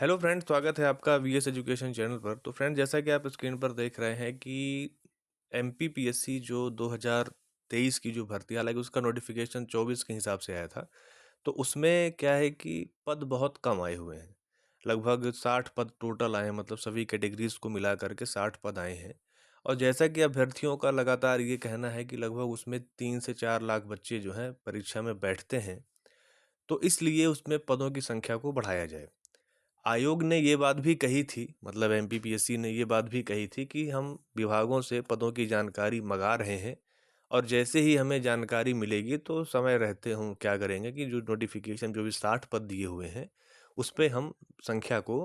Hello friend, स्वागत है आपका वीएस एजुकेशन चैनल पर। तो फ्रेंड, जैसा कि आप स्क्रीन पर देख रहे हैं कि एमपीपीएससी जो 2023 की जो भर्ती, हालांकि उसका नोटिफिकेशन 24 के हिसाब से आया था, तो उसमें क्या है कि पद बहुत कम आए हुए हैं। लगभग 60 पद टोटल आए हैं, मतलब सभी कैटेगरीज को मिला करके 60 पद आए हैं। और जैसा कि अभ्यर्थियों का लगातार ये कहना है कि लगभग उसमें 3 से 4 लाख बच्चे जो हैं परीक्षा में बैठते हैं, तो इसलिए उसमें पदों की संख्या को बढ़ाया जाए। आयोग ने ये बात भी कही थी, मतलब एमपीपीएससी ने ये बात भी कही थी कि हम विभागों से पदों की जानकारी मंगा रहे हैं, और जैसे ही हमें जानकारी मिलेगी तो समय रहते हम क्या करेंगे कि जो नोटिफिकेशन जो भी 60 पद दिए हुए हैं उस पे हम संख्या को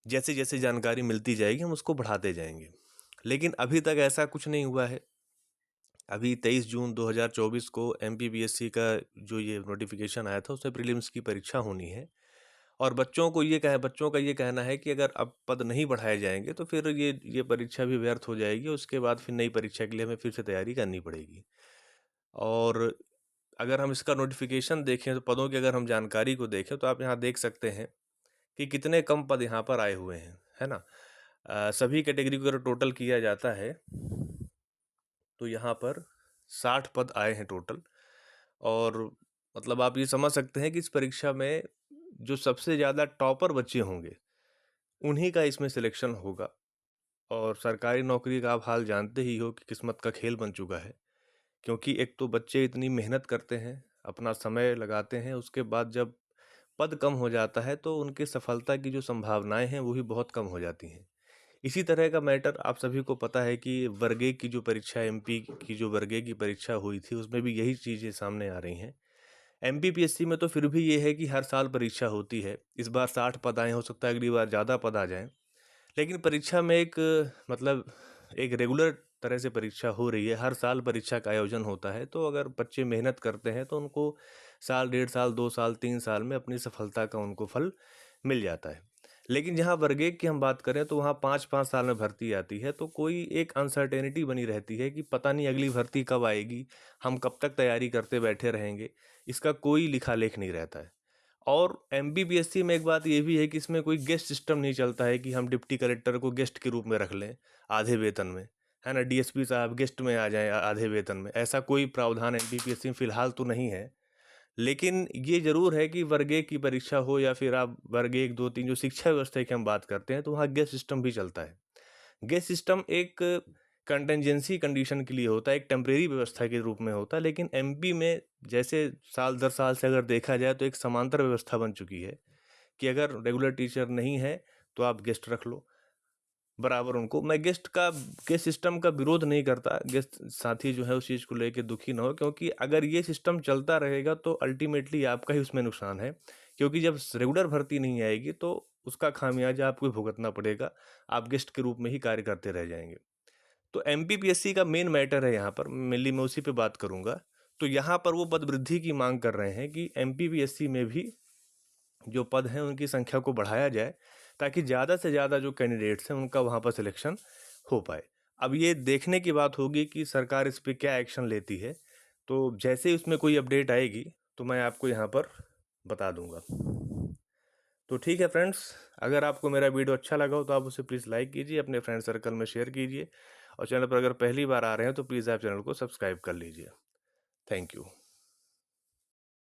जैसे जैसे जानकारी मिलती जाएगी हम उसको बढ़ाते जाएंगे। लेकिन अभी तक ऐसा कुछ नहीं हुआ है। अभी 23 जून 2024 को एमपीपीएससी का जो ये नोटिफिकेशन आया था उसमें प्रीलिम्स की परीक्षा होनी है, और बच्चों का ये कहना है कि अगर अब पद नहीं बढ़ाए जाएंगे तो फिर ये परीक्षा भी व्यर्थ हो जाएगी। उसके बाद फिर नई परीक्षा के लिए हमें फिर से तैयारी करनी पड़ेगी। और अगर हम इसका नोटिफिकेशन देखें, तो पदों की अगर हम जानकारी को देखें तो आप यहाँ देख सकते हैं कि कितने कम पद यहाँ पर आए हुए हैं, है ना। सभी कैटेगरी को अगर टोटल किया जाता है तो यहाँ पर 60 पद आए हैं टोटल। और मतलब आप ये समझ सकते हैं कि इस परीक्षा में जो सबसे ज़्यादा टॉपर बच्चे होंगे उन्हीं का इसमें सिलेक्शन होगा। और सरकारी नौकरी का आप हाल जानते ही हो कि किस्मत का खेल बन चुका है, क्योंकि एक तो बच्चे इतनी मेहनत करते हैं, अपना समय लगाते हैं, उसके बाद जब पद कम हो जाता है तो उनकी सफलता की जो संभावनाएं हैं वो भी बहुत कम हो जाती हैं। इसी तरह का मैटर आप सभी को पता है कि वर्गे की जो परीक्षा, एमपी की जो वर्गे की परीक्षा हुई थी उसमें भी यही चीज़ें सामने आ रही हैं। एमपीपीएससी में तो फिर भी ये है कि हर साल परीक्षा होती है। इस बार 60 पद आए, हो सकता है अगली बार ज़्यादा पद आ जाएं। लेकिन परीक्षा में एक मतलब एक रेगुलर तरह से परीक्षा हो रही है, हर साल परीक्षा का आयोजन होता है। तो अगर बच्चे मेहनत करते हैं तो उनको साल, 1.5 साल, 2 साल, 3 साल में अपनी सफलता का उनको फल मिल जाता है। लेकिन जहाँ वर्गेक की हम बात करें तो वहाँ 5-5 साल में भर्ती आती है, तो कोई एक अनसर्टेनिटी बनी रहती है कि पता नहीं अगली भर्ती कब आएगी, हम कब तक तैयारी करते बैठे रहेंगे। इसका कोई लिखा लेख नहीं रहता है। और एमपीपीएससी में एक बात ये भी है कि इसमें कोई गेस्ट सिस्टम नहीं चलता है कि हम डिप्टी कलेक्टर को गेस्ट के रूप में रख लें आधे वेतन में, है ना। डीएसपी साहब गेस्ट में आ जाएं आधे वेतन में, ऐसा कोई प्रावधान एमपीपीएससी में फिलहाल तो नहीं है। लेकिन ये जरूर है कि वर्ग एक की परीक्षा हो या फिर आप वर्ग 1, 2, 3 जो शिक्षा व्यवस्था की हम बात करते हैं तो वहाँ गेस्ट सिस्टम भी चलता है। गेस्ट सिस्टम एक कंटेंजेंसी कंडीशन के लिए होता है, एक टेम्परेरी व्यवस्था के रूप में होता है। लेकिन एमपी में जैसे साल दर साल से अगर देखा जाए तो एक समांतर व्यवस्था बन चुकी है कि अगर रेगुलर टीचर नहीं है तो आप गेस्ट रख लो बराबर उनको। मैं गेस्ट सिस्टम का विरोध नहीं करता, गेस्ट साथी जो है उस चीज़ को लेके दुखी ना हो, क्योंकि अगर ये सिस्टम चलता रहेगा तो अल्टीमेटली आपका ही उसमें नुकसान है। क्योंकि जब रेगुलर भर्ती नहीं आएगी तो उसका खामियाजा आपको भुगतना पड़ेगा, आप गेस्ट के रूप में ही कार्य करते रह जाएंगे। तो एमपीपीएससी का मेन मैटर है यहाँ पर, मेनली मैं उसी पे बात करूँगा। तो यहाँ पर वो पद वृद्धि की मांग कर रहे हैं कि एमपीपीएससी में भी जो पद हैं उनकी संख्या को बढ़ाया जाए, ताकि ज़्यादा से ज़्यादा जो कैंडिडेट्स हैं उनका वहाँ पर सिलेक्शन हो पाए। अब ये देखने की बात होगी कि सरकार इस पे क्या एक्शन लेती है। तो जैसे ही उसमें कोई अपडेट आएगी तो मैं आपको यहाँ पर बता दूंगा। तो ठीक है फ्रेंड्स, अगर आपको मेरा वीडियो अच्छा लगा हो तो आप उसे प्लीज़ लाइक कीजिए, अपने फ्रेंड सर्कल में शेयर कीजिए, और चैनल पर अगर पहली बार आ रहे हैं तो प्लीज़ आप चैनल को सब्सक्राइब कर लीजिए। Thank you.